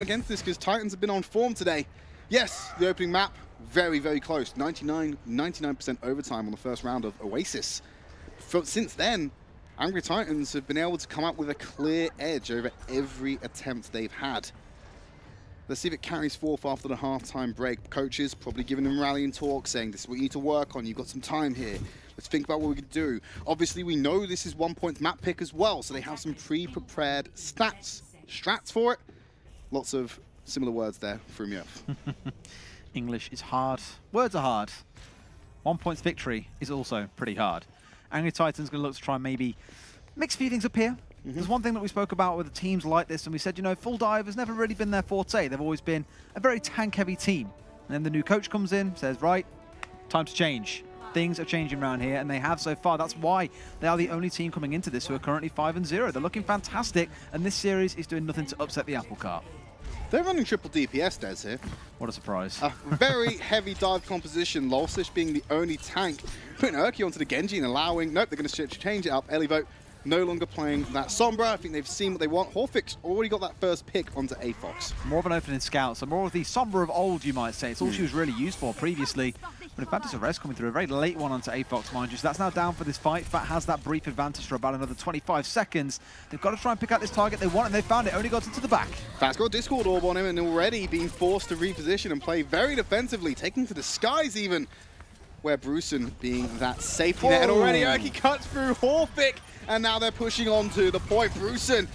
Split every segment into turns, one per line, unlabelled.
against this because Titans have been on form today. Yes, the opening map, very, very close. 99% overtime on the first round of Oasis. Since then, Angry Titans have been able to come out with a clear edge over every attempt they've had. Let's see if it carries forth after the halftime break. Coaches probably giving them rallying talk, saying this is what you need to work on. You've got some time here. Let's think about what we can do. Obviously, we know this is One.PoinT's map pick as well, so they have some pre-prepared strats for it. Lots of similar words there, threw me off.
English is hard. Words are hard. One.PoinT's victory is also pretty hard. Angry Titans going to look to try and maybe mix a few things up here. There's one thing that we spoke about with the teams like this, and we said, you know, full dive has never really been their forte. They've always been a very tank-heavy team. And then the new coach comes in, says, right, time to change. Things are changing around here, and they have so far. That's why they are the only team coming into this who are currently 5-0. They're looking fantastic, and this series is doing nothing to upset the apple cart.
They're running triple DPS, Des, here.
What a surprise.
A very heavy dive composition, Lolsish being the only tank, putting Urki onto the Genji and allowing, nope, they're going to change it up. Elivote no longer playing that Sombra. I think they've seen what they want. Horfix already got that first pick onto AFOX.
More of an opening scout, so more of the Sombra of old, you might say. It's all she was really used for previously. But in fact, it's a rest coming through. A very late one onto AFOX, mind you. So that's now down for this fight. Fat has that brief advantage for about another 25 seconds. They've got to try and pick out this target they want, and they found it. Only got into the back.
Fat's got a Discord orb on him and already being forced to reposition and play very defensively, taking to the skies even, where Brusen being that safety net. And already Urki cuts through Horfix, and now they're pushing on to the point. Brusen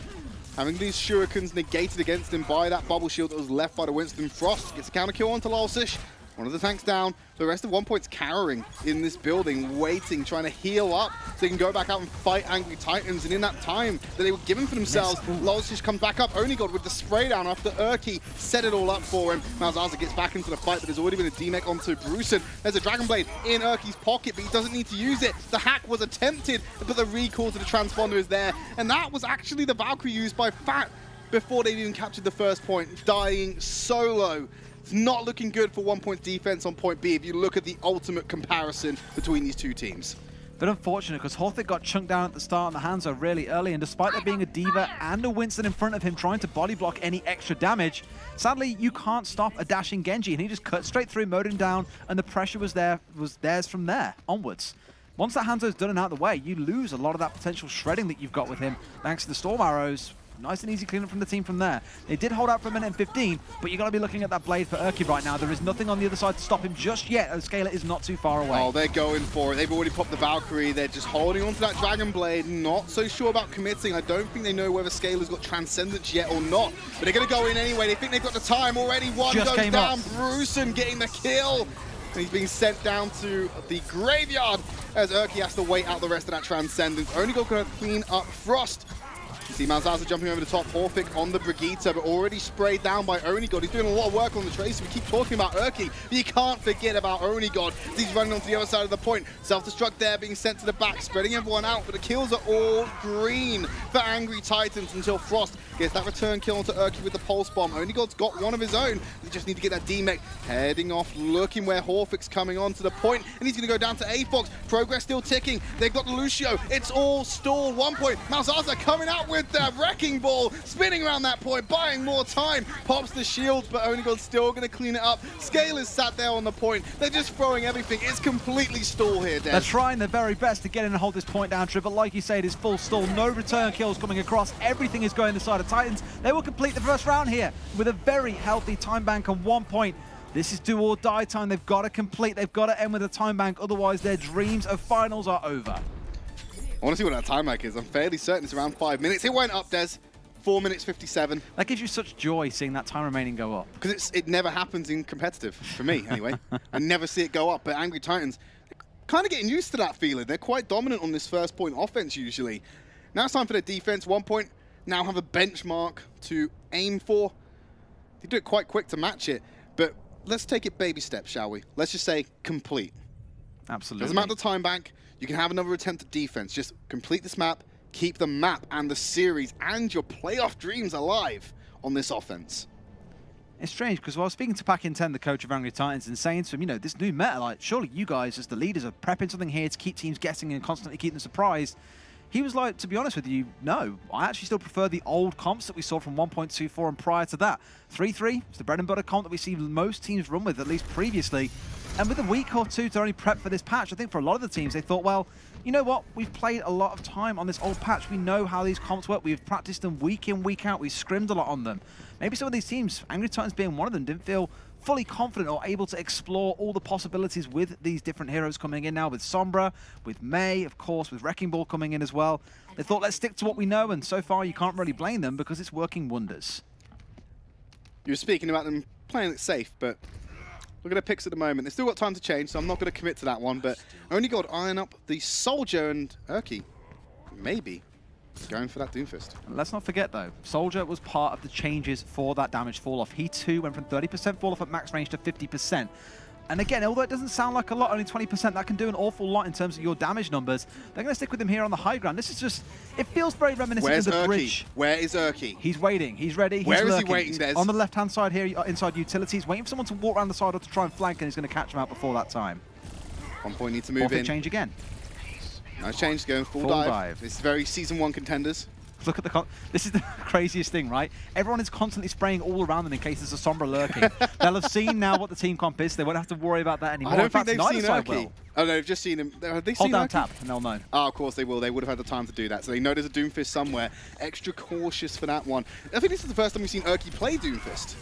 having these shurikens negated against him by that bubble shield that was left by the Winston Frost. Gets a counter kill onto Lolsish. One of the tanks down. The rest of One.PoinT's cowering in this building, waiting, trying to heal up so they can go back out and fight Angry Titans. And in that time that they were given for themselves, Lolsish comes back up. OWC with the spray down after Urki set it all up for him. Malzaza gets back into the fight, but there's already been a D-Mech onto Brusen. There's a Dragon Blade in Urki's pocket, but he doesn't need to use it. The hack was attempted, but the recall to the transponder is there. And that was actually the Valkyrie used by Fat before they even captured the first point, dying solo. It's not looking good for One.PoinT defense on point B if you look at the ultimate comparison between these two teams.
But unfortunate, because Horfix got chunked down at the start and the hands are really early, and despite there being a D.Va and a Winston in front of him trying to body block any extra damage, sadly you can't stop a dashing Genji, and he just cut straight through, mowed him down, and the pressure was theirs from there onwards. Once that Hanzo's done and out of the way, you lose a lot of that potential shredding that you've got with him, thanks to the Storm Arrows. Nice and easy cleanup from the team from there. They did hold out for a minute and 15, but you got to be looking at that blade for Urki right now. There is nothing on the other side to stop him just yet. The Scaler is not too far away.
Oh, they're going for it. They've already popped the Valkyrie. They're just holding on to that Dragon Blade. Not so sure about committing. I don't think they know whether Scaler's got Transcendence yet or not. But they're going to go in anyway. They think they've got the time already. One just goes down. Brusen getting the kill. And he's being sent down to the graveyard as Urki has to wait out the rest of that Transcendence. Only going to clean up Frost. You see Malzaza jumping over the top, Horfix on the Brigitte, but already sprayed down by Onigod. He's doing a lot of work on the Tracer. We keep talking about Urki, but you can't forget about Onigod. He's running onto the other side of the point. Self-destruct there, being sent to the back, spreading everyone out, but the kills are all green for Angry Titans until Frost gets that return kill onto Urki with the Pulse Bomb. Onigod's got one of his own. They just need to get that D-Mech heading off, looking where Horfix coming on to the point, and he's going to go down to AFOX. Progress still ticking. They've got the Lucio. It's all stall. One.PoinT. Malzaza coming out with the Wrecking Ball, spinning around that point, buying more time. Pops the shield, but Onigod's still going to clean it up. Scaler's sat there on the point. They're just throwing everything. It's completely stall here, Des.
They're trying their very best to get in and hold this point down, Tridd, but like you say, it is full stall. No return kills coming across. Everything is going the side of Titans. They will complete the first round here with a very healthy time bank on One.PoinT. This is do or die time. They've got to complete. They've got to end with a time bank. Otherwise, their dreams of finals are over.
I want to see what that time bank is. I'm fairly certain it's around 5 minutes. It went up, Des. 4 minutes 57.
That gives you such joy seeing that time remaining go up.
Because it never happens in competitive, for me anyway. I never see it go up, but Angry Titans, kind of getting used to that feeling. They're quite dominant on this first point offense usually. Now it's time for their defense. One.PoinT now have a benchmark to aim for. They do it quite quick to match it, but let's take it baby steps, shall we? Let's just say complete.
Absolutely.
Doesn't matter the time bank. You can have another attempt at defense. Just complete this map, keep the map and the series and your playoff dreams alive on this offense.
It's strange, because while I was speaking to Pac-10, the coach of Angry Titans, and saying to him, you know, this new meta, like, surely you guys as the leaders are prepping something here to keep teams guessing and constantly keep them surprised. He was like, to be honest with you, no. I actually still prefer the old comps that we saw from 1.24 and prior to that. 3-3 is the bread and butter comp that we see most teams run with, at least previously. And with a week or two to only prep for this patch, I think for a lot of the teams, they thought, well, you know what? We've played a lot of time on this old patch. We know how these comps work. We've practiced them week in, week out. We've scrimmed a lot on them. Maybe some of these teams, Angry Titans being one of them, didn't feel fully confident or able to explore all the possibilities with these different heroes coming in now, with Sombra, with May, of course, with Wrecking Ball coming in as well. They thought, let's stick to what we know, and so far you can't really blame them because it's working wonders.
You were speaking about them playing it safe, but look at the picks at the moment. They've still got time to change, so I'm not going to commit to that one, but only got to iron up the Soldier, and Urki maybe going for that Doomfist.
Let's not forget, though, Soldier was part of the changes for that damage fall-off. He, too, went from 30% fall-off at max range to 50%. And again, although it doesn't sound like a lot, only 20%, that can do an awful lot in terms of your damage numbers. They're going to stick with him here on the high ground. This is just, it feels very reminiscent of the bridge.
Where is Urki?
He's waiting. He's ready. He's
Where is
lurking.
he waiting, Des?
On the left-hand side here, inside utilities, waiting for someone to walk around the side or to try and flank, and he's going to catch him out before that time.
OnePoint needs to move in.
Change again.
Nice change, going full dive. This is very Season 1 Contenders.
Look at the this is the craziest thing, right? Everyone is constantly spraying all around them in case there's a Sombra lurking. They'll have seen now what the team comp is. They won't have to worry about that anymore.
I don't think they've seen
Urki.
Urki. Oh no, they've just seen him. Have they
Hold
seen
down
Urki?
tab and they'll know.
Oh, of course they will. They would have had the time to do that. So they know there's a Doomfist somewhere. Extra cautious for that one. I think this is the first time we've seen Urki play Doomfist.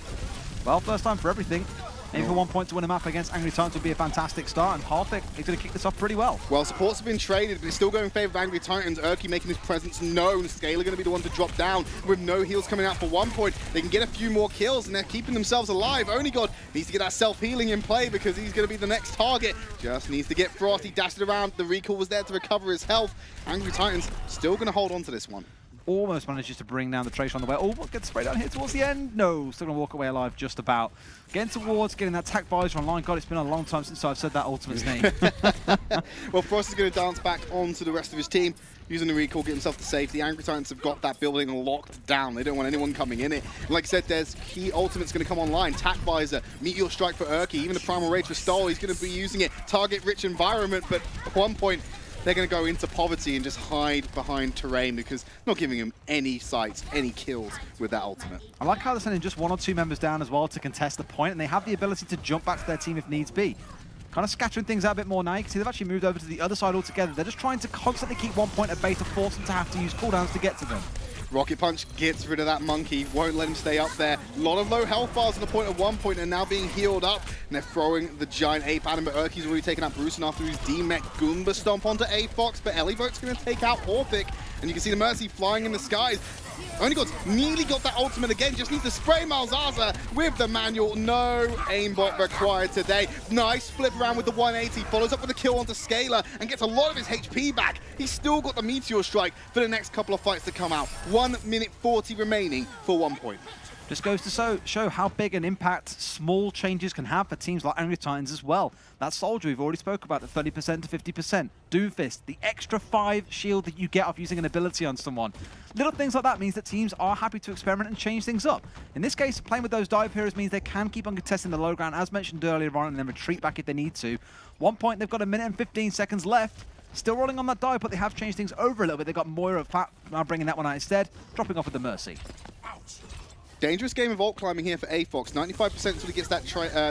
Well, first time for everything. Maybe for 1 point to win a map against Angry Titans would be a fantastic start, and Harthick is going to kick this off pretty well.
Well, supports have been traded, but it's still going in favor of Angry Titans. Urki making his presence known. Scaler going to be the one to drop down with no heals coming out for 1 point. They can get a few more kills, and they're keeping themselves alive. Only God needs to get that self-healing in play because he's going to be the next target. Just needs to get Frosty dashed around. The recall was there to recover his health. Angry Titans still going to hold on to this one.
Almost manages to bring down the Tracer on the way. Oh, gets sprayed down here towards the end. No, still going to walk away alive just about. Getting towards getting that tack visor online. God, it's been a long time since I've said that ultimate's name.
Well, Frosty's going to dance back onto the rest of his team. Using the recall, get himself to safety. Angry Titans have got that building locked down. They don't want anyone coming in it. And like I said, there's key ultimate's going to come online. Tack visor, Meteor Strike for Urki. Even the Primal Rage for Stole, he's going to be using it. Target-rich environment, but at 1 point, they're going to go into poverty and just hide behind terrain because not giving him any sights, any kills with that ultimate.
I like how they're sending just 1 or 2 members down as well to contest the point, and they have the ability to jump back to their team if needs be. Kind of scattering things out a bit more now. You can see they've actually moved over to the other side altogether. They're just trying to constantly keep 1 point at bay to force them to have to use cooldowns to get to them.
Rocket Punch gets rid of that monkey, won't let him stay up there. A lot of low health bars on the point of 1 point and now being healed up. And they're throwing the giant ape at him, but Urki's already taken out Bruce, and after his D-Mech Goomba stomp onto A-Fox, but Elivote's going to take out Orphic. And you can see the Mercy flying in the skies. Only nearly got that ultimate again, just needs to spray Malzaza with the manual. No aimbot required today. Nice flip around with the 180, follows up with a kill onto Scaler and gets a lot of his HP back. He's still got the Meteor Strike for the next couple of fights to come out. 1 minute 40 remaining for 1 point.
Just goes to show how big an impact small changes can have for teams like Angry Titans as well. That Soldier we've already spoke about, the 30% to 50%. Doomfist, the extra 5 shield that you get off using an ability on someone. Little things like that means that teams are happy to experiment and change things up. In this case, playing with those dive heroes means they can keep on contesting the low ground, as mentioned earlier on, and then retreat back if they need to. 1 point, they've got 1 minute and 15 seconds left. Still rolling on that dive, but they have changed things over a little bit. They've got Moira Fat now bringing that one out instead, dropping off with the Mercy.
Dangerous game of ult climbing here for A-Fox. 95% until he gets that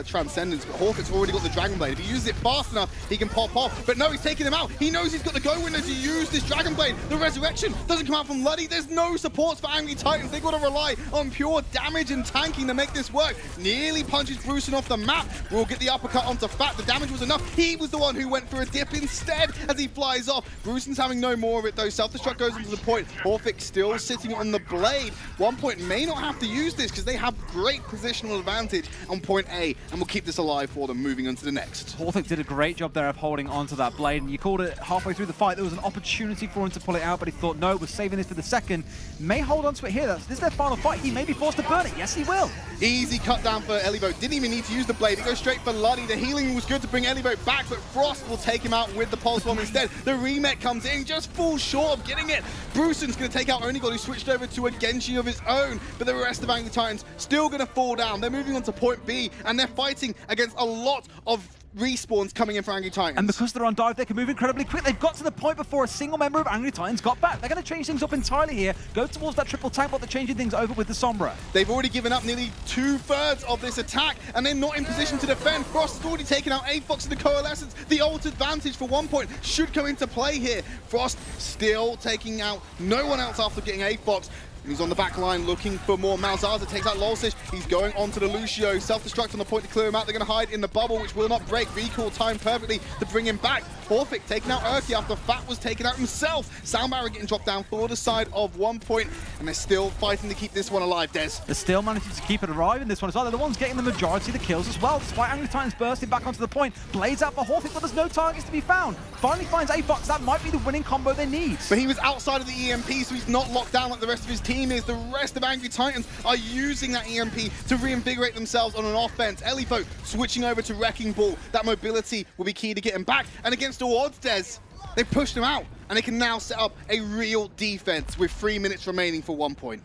Transcendence, but Hawkins already got the Dragon Blade. If he uses it fast enough, he can pop off. But no, he's taking him out. He knows he's got the go window to use this Dragon Blade. The Resurrection doesn't come out from Luddy. There's no supports for Angry Titans. They've got to rely on pure damage and tanking to make this work. Nearly punches Brucein off the map. We'll get the uppercut onto Fat. The damage was enough. He was the one who went for a dip instead as he flies off. Brucein's having no more of it though. Self-destruct goes into the point. Orphic still sitting on the blade. 1 point may not have to use this because they have great positional advantage on point A, and we'll keep this alive for them moving on to the next.
Orphic did a great job there of holding onto that blade, and you called it halfway through the fight. There was an opportunity for him to pull it out, but he thought, no, we're saving this for the second. May hold on to it here. This is their final fight. He may be forced to burn it. Yes, he will. Easy
cut down for Elivote. Didn't even need to use the blade. It goes straight for Luddy. The healing was good to bring Elivote back, but Frost will take him out with the Pulse Bomb instead. The remake comes in, just falls short of getting it. Brucein's going to take out Onigod, who switched over to a Genji of his own, but the rest of Angry Titans still going to fall down. They're moving on to point B, and they're fighting against a lot of respawns coming in for Angry Titans.
And because they're on dive, they can move incredibly quick. They've got to the point before a single member of Angry Titans got back. They're going to change things up entirely here. Go towards that triple tank, but they're changing things over with the Sombra.
They've already given up nearly 2/3 of this attack, and they're not in position to defend. Frost has already taken out Avox in the Coalescence. The ult advantage for OnePoint should come into play here. Frost still taking out no one else after getting Avox. He's on the back line looking for more. Malzaza takes out Lolsish. He's going onto the Lucio. Self-destruct on the point to clear him out. They're going to hide in the bubble, which will not break. Recall timed perfectly to bring him back. Horfik taking out Urki after Fat was taken out himself. Soundbarrier getting dropped down for the side of OnePoint, and they're still fighting to keep this one alive, Des.
They're still managing to keep it alive in this one as well. They're the ones getting the majority of the kills as well, despite Angry Titans bursting back onto the point. Blades out for Horfik, but there's no targets to be found. Finally finds Avox. That might be the winning combo they need.
But he was outside of the EMP, so he's not locked down like the rest of his team is. The rest of Angry Titans are using that EMP to reinvigorate themselves on an offense. Elifo switching over to Wrecking Ball. That mobility will be key to get him back. And against all odds, Des, they pushed him out, and they can now set up a real defense with 3 minutes remaining for OnePoint.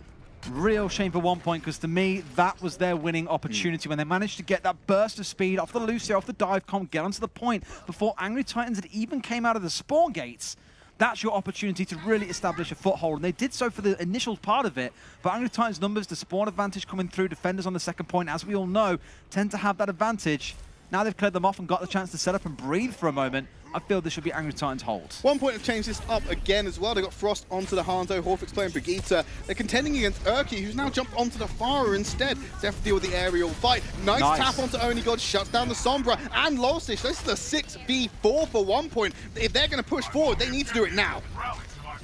Real shame for OnePoint, because to me, that was their winning opportunity when they managed to get that burst of speed off the Lucio, off the dive comp, get onto the point before Angry Titans had even came out of the spawn gates. That's your opportunity to really establish a foothold, and they did so for the initial part of it. But Angry Titans' numbers, the spawn advantage coming through, defenders on the second point, as we all know, tend to have that advantage. Now they've cleared them off and got the chance to set up and breathe for a moment. I feel this should be Angry Titans' hold.
OnePoint have changed this up again as well. They got Frost onto the Hanzo, Horfik's playing Brigitte. They're contending against Urki, who's now jumped onto the Farah instead. They have to deal with the aerial fight. Nice tap onto OnlyGod, shuts down the Sombra and Lolsish. This is a 6v4 for OnePoint. If they're going to push forward, they need to do it now.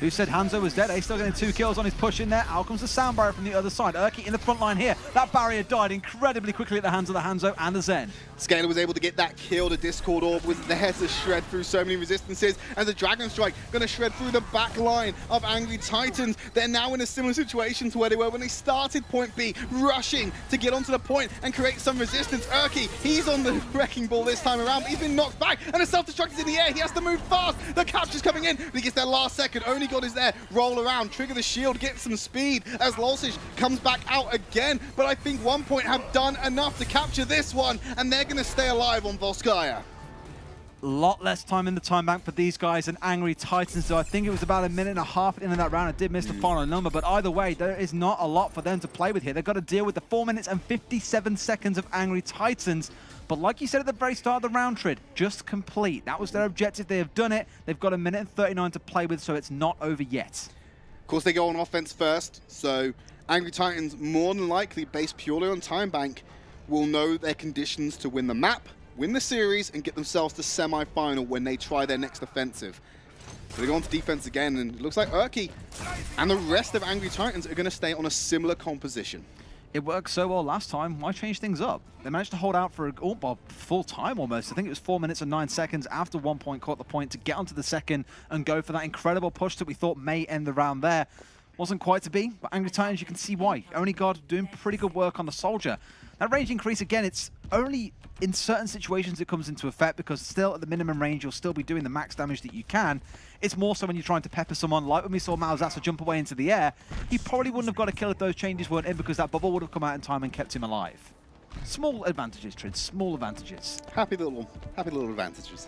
Who said Hanzo was dead? He's still getting 2 kills on his push in there. Out comes the sound barrier from the other side. Urki in the front line here. That barrier died incredibly quickly at the hands of the Hanzo and the Zen.
Scaler was able to get that kill. The Discord Orb was there to shred through so many resistances. And the Dragon Strike going to shred through the back line of Angry Titans. They're now in a similar situation to where they were when they started Point B, rushing to get onto the point and create some resistance. Urki, he's on the Wrecking Ball this time around, but he's been knocked back. And the self-destruct is in the air. He has to move fast. The capture's coming in, but he gets there last second. OnlyGod is there. Roll around, trigger the shield, get some speed as Lolsish comes back out again. But I think OnePoint have done enough to capture this one, and they're going to stay alive on Volskaya.
A lot less time in the time bank for these guys and Angry Titans, so I think it was about 1.5 minutes into that round. I did miss the final number, but either way, there is not a lot for them to play with here. They've got to deal with the 4 minutes and 57 seconds of Angry Titans. But like you said at the very start of the round, Tridd, just complete. That was their objective. They have done it. They've got 1 minute and 39 to play with, so it's not over yet.
Of course, they go on offense first, so Angry Titans, more than likely, based purely on time bank, will know their conditions to win the map, win the series, and get themselves to semi-final when they try their next offensive. So they go on to defense again, and it looks like Urki and the rest of Angry Titans are going to stay on a similar composition.
It worked so well last time. Why change things up? They managed to hold out for full time almost. I think it was 4 minutes and 9 seconds after OnePoint caught the point to get onto the second and go for that incredible push that we thought may end the round there. Wasn't quite to be, but Angry Titans, you can see why. OnlyGod doing pretty good work on the Soldier. That range increase, again, it's only in certain situations it comes into effect because still at the minimum range, you'll still be doing the max damage that you can. It's more so when you're trying to pepper someone, like when we saw Malzaza jump away into the air. He probably wouldn't have got a kill if those changes weren't in because that bubble would have come out in time and kept him alive. Small advantages, Tridd, small advantages.
Happy little advantages.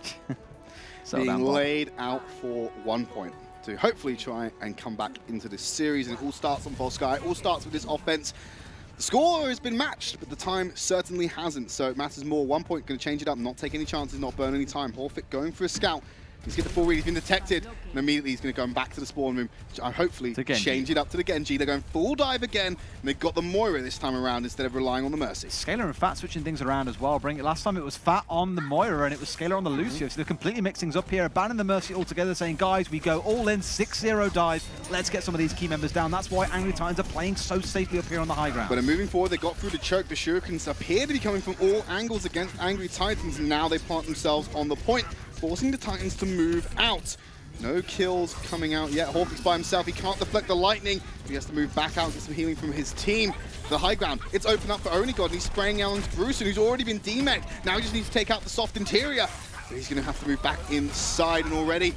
So
being laid out for OnePoint to hopefully try and come back into this series, and it all starts on Volskaya. It all starts with this offense. The score has been matched, but the time certainly hasn't, so it matters more. OnePoint going to change it up, not take any chances, not burn any time. Horfik going for a scout. He's get the full read, he's been detected, and immediately he's going to go back to the spawn room, hopefully change it up to the Genji. They're going full dive again, and they've got the Moira this time around instead of relying on the Mercy.
Scaler and Fat switching things around as well. Last time it was Fat on the Moira, and it was Scaler on the Lucio, so they're completely mixing things up here, abandoning the Mercy altogether, saying, guys, we go all in, 6-0 dive, let's get some of these key members down. That's why Angry Titans are playing so safely up here on the high ground.
But moving forward, they got through the choke. The shurikens appear to be coming from all angles against Angry Titans, and now they plant themselves on the point, forcing the Titans to move out. No kills coming out yet. Horfik's by himself. He can't deflect the lightning. He has to move back out, get some healing from his team. The high ground, it's open up for OnlyGod, and he's spraying out onto Bruce, who's already been demeched. Now he just needs to take out the soft interior. So he's going to have to move back inside, and already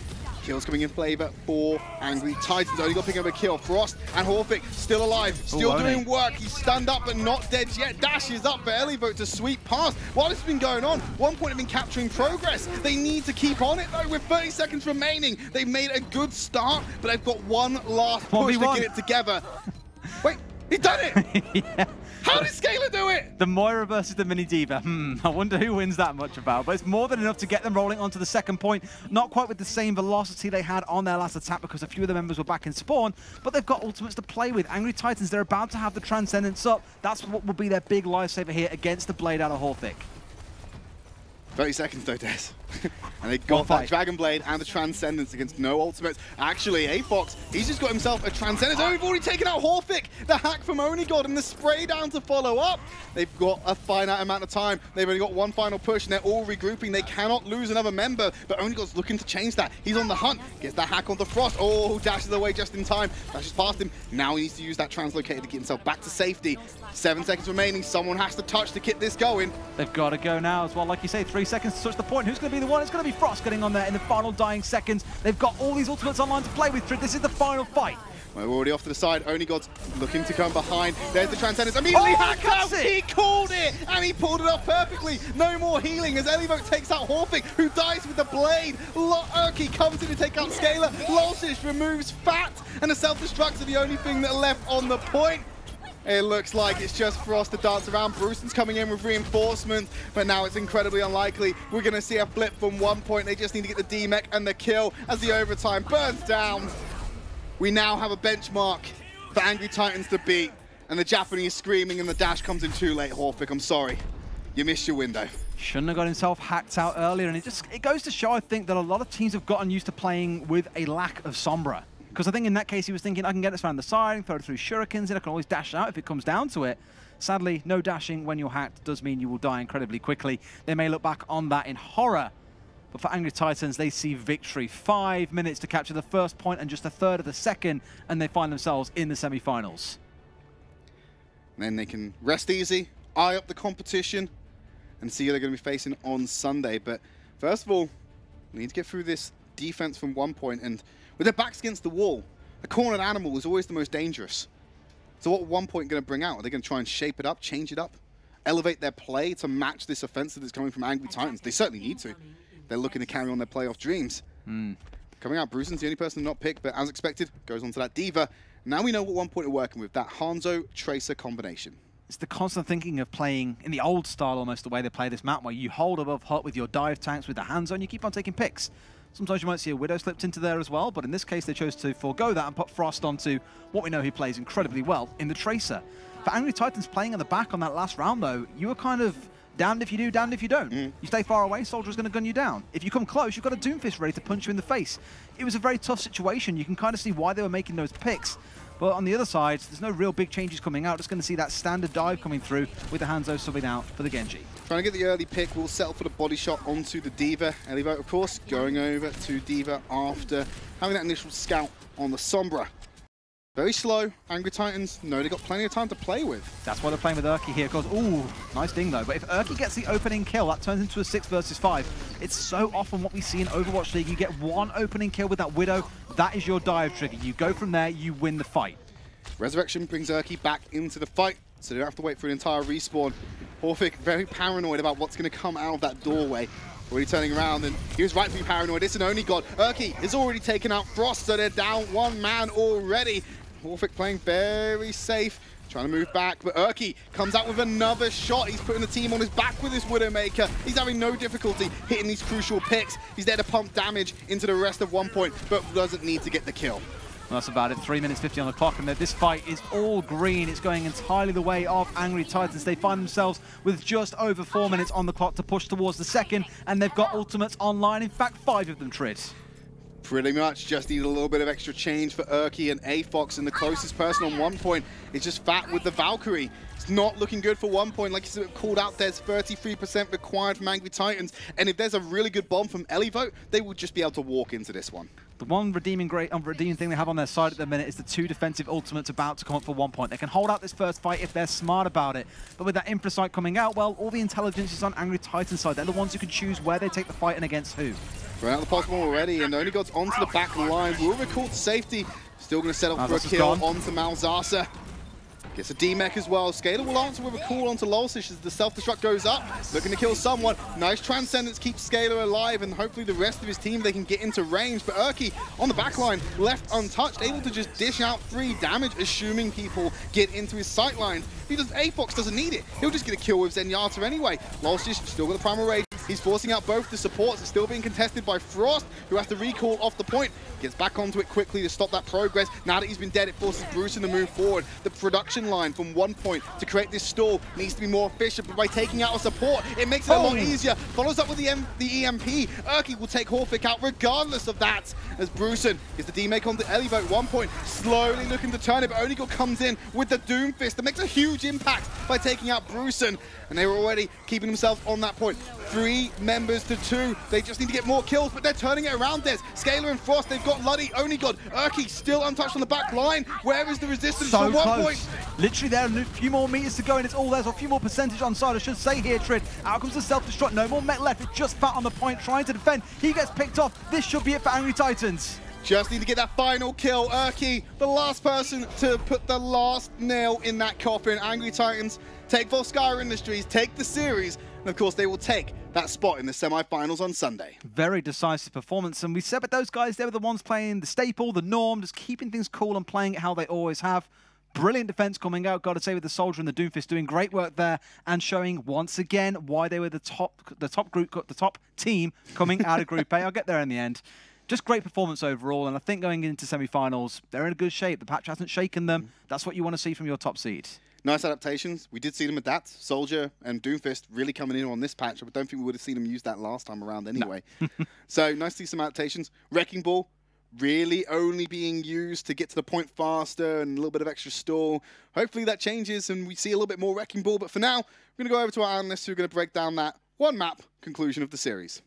Kills coming in flavor for Angry Titans. Only got picking up a kill. Frost and Horvik still alive, still doing work. He's stunned up but not dead yet. Dashes up for Elivote to sweep past. While this has been going on, OnePoint have been capturing progress. They need to keep on it though with 30 seconds remaining. They've made a good start, but they've got one last push to get it together. Wait, he's done it!
Yeah.
How did Scaler do it?
The Moira versus the Mini Diva. I wonder who wins that much about. But it's more than enough to get them rolling onto the second point. Not quite with the same velocity they had on their last attack because a few of the members were back in spawn, but they've got ultimates to play with. Angry Titans, they're about to have the Transcendence up. That's what will be their big lifesaver here against the Blade out of Horvik.
30 seconds though, Des. And they got that Dragon Blade and the Transcendence against no ultimates. Actually, A-Fox, he's just got himself a Transcendence. Oh, we've already taken out Horvik, the hack from Onigod, and the spray down to follow up. They've got a finite amount of time. They've only got one final push, and they're all regrouping. They cannot lose another member, but Onigod's looking to change that. He's on the hunt, gets that hack onto Frost. Oh, dashes away just in time. Dashes past him. Now he needs to use that translocator to get himself back to safety. 7 seconds remaining. Someone has to touch to get this going.
They've got to go now as well. Like you say, 3 seconds to touch the point. Who's going to be the one? It's going to be Frost getting on there in the final dying seconds. They've got all these ultimates online to play with. Tridd, this is the final fight.
We're already off to the side. Onigod's looking to come behind. There's the Transcendence. Immediately hacked out. He called it, and he pulled it off perfectly. No more healing as Elivote takes out Horvik, who dies with the blade. Urki comes in to take out Scaler. Lolsish removes Fat, and the self-destructs are the only thing that are left on the point. It looks like it's just Frost to dance around. Brewston's coming in with reinforcements, but now it's incredibly unlikely. We're going to see a flip from OnePoint. They just need to get the D-Mech and the kill as the overtime burns down. We now have a benchmark for Angry Titans to beat, and the Japanese screaming and the dash comes in too late, Horvik. I'm sorry. You missed your window.
Shouldn't have got himself hacked out earlier, and it goes to show, I think, that a lot of teams have gotten used to playing with a lack of Sombra. Because I think in that case he was thinking, I can get this around the side, throw it through shurikens, and I can always dash out if it comes down to it. Sadly, no dashing when you're hacked does mean you will die incredibly quickly. They may look back on that in horror, but for Angry Titans, they see victory. 5 minutes to capture the first point and just a third of the second, and they find themselves in the semi-finals.
Then they can rest easy, eye up the competition, and see who they're going to be facing on Sunday. But first of all, we need to get through this defense from OnePoint, and with their backs against the wall, a cornered animal is always the most dangerous. So what OnePoint going to bring out? Are they going to try and shape it up, change it up, elevate their play to match this offensive that's coming from Angry Titans? They certainly need to. They're looking to carry on their playoff dreams. Coming out, Brewston's the only person not picked, but as expected, goes on to that Diva. Now we know what OnePoint are working with, that Hanzo-Tracer combination. It's
the constant thinking of playing in the old style, almost the way they play this map, where you hold above Holt with your dive tanks with the hands on, you keep on taking picks. Sometimes you might see a Widow slipped into there as well, but in this case they chose to forego that and put Frost onto what we know he plays incredibly well in the Tracer. For Angry Titans playing at the back on that last round though, you were kind of damned if you do, damned if you don't. You stay far away, Soldier's going to gun you down. If you come close, you've got a Doomfist ready to punch you in the face. It was a very tough situation. You can kind of see why they were making those picks. But on the other side, there's no real big changes coming out. Just going to see that standard dive coming through with the Hanzo subbing out for the Genji.
Trying to get the early pick, we'll settle for the body shot onto the Diva. Elivote, of course, going over to Diva after having that initial scout on the Sombra. Very slow. Angry Titans know they've got plenty of time to play with.
That's why they're playing with Urki here. Because, ooh, nice ding though. But if Urki gets the opening kill, that turns into a 6 versus 5. It's so often what we see in Overwatch League. You get one opening kill with that Widow. That is your dive trigger. You go from there, you win the fight.
Resurrection brings Urki back into the fight, so they don't have to wait for an entire respawn. Horvik very paranoid about what's going to come out of that doorway. Already turning around, and he was right to be paranoid. It's an Onigod. Urki is already taken out Frost, so they're down one man already. Horvik playing very safe, trying to move back, but Urki comes out with another shot. He's putting the team on his back with his Widowmaker. He's having no difficulty hitting these crucial picks. He's there to pump damage into the rest of OnePoint, but doesn't need to get the kill.
Well, that's about it. 3 minutes 50 on the clock, and this fight is all green. It's going entirely the way of Angry Titans. They find themselves with just over 4 minutes on the clock to push towards the second, and they've got ultimates online. In fact, 5 of them, Tridd.
Pretty much just need a little bit of extra change for Urki and A-Fox, and the closest person on OnePoint is just Fat with the Valkyrie. It's not looking good for OnePoint. Like you said, called out, there's 33% required from Angry Titans, and if there's a really good bomb from Elivote, they will just be able to walk into this one.
The one redeeming thing they have on their side at the minute is the 2 defensive ultimates about to come up for OnePoint. They can hold out this first fight if they're smart about it. But with that Infrasight coming out, well, all the intelligence is on Angry Titan's side. They're the ones who can choose where they take the fight and against who.
Run out the possible already, and only got onto the back line. Will recall to safety. Still going to set up for a kill onto Malzahsa. Gets a D-Mech as well. Scaler will answer with a call onto Lulsish as the self-destruct goes up. Looking to kill someone. Nice Transcendence keeps Scaler alive, and hopefully the rest of his team, they can get into range. But Erky on the backline, left untouched, able to just dish out 3 damage, assuming people get into his sight lines. Because Afox doesn't need it. He'll just get a kill with Zenyatta anyway. Lulsish still got the Primal Rage. He's forcing out both the supports. It's still being contested by Frost, who has to recall off the point. Gets back onto it quickly to stop that progress. Now that he's been dead, it forces Brucein to move forward. The production line from One.PoinT to create this stall needs to be more efficient, but by taking out a support, it makes it a lot easier. Follows up with the EMP. Erky will take Horfik out regardless of that, as Brucein gets the D-Make on the Elevote. One.PoinT slowly looking to turn it, but Onigod comes in with the Doomfist that makes a huge impact by taking out Brucein. And they were already keeping themselves on that point. 3 members to 2. They just need to get more kills, but they're turning it around. There's Scaler and Frost. They've got Luddy, Onigod. Erky still untouched on the back line. Where is the resistance from One.PoinT?
Literally there, a few more meters to go, and it's all there's a few more percentage on side, I should say here, Tridd. Out comes the self-destruct. No more mech left. It's just Fat on the point, trying to defend. He gets picked off. This should be it for Angry Titans.
Just need to get that final kill. Erky, the last person to put the last nail in that coffin. Angry Titans take Volskaya Industries, take the series, and of course they will take that spot in the semi-finals on Sunday.
Very decisive performance, and we said, but those guys, they were the ones playing the staple, the norm, just keeping things cool and playing it how they always have. Brilliant defense coming out, got to say, with the Soldier and the Doomfist doing great work there and showing once again why they were the top team coming out of Group A. I'll get there in the end. Just great performance overall, and I think going into semi-finals, they're in a good shape. The patch hasn't shaken them. That's what you want to see from your top seed.
Nice adaptations. We did see them adapt. Soldier and Doomfist really coming in on this patch. I don't think we would have seen them use that last time around anyway. No. So nice to see some adaptations. Wrecking Ball really only being used to get to the point faster and a little bit of extra stall. Hopefully that changes and we see a little bit more Wrecking Ball. But for now, we're going to go over to our analysts who are going to break down that one map conclusion of the series.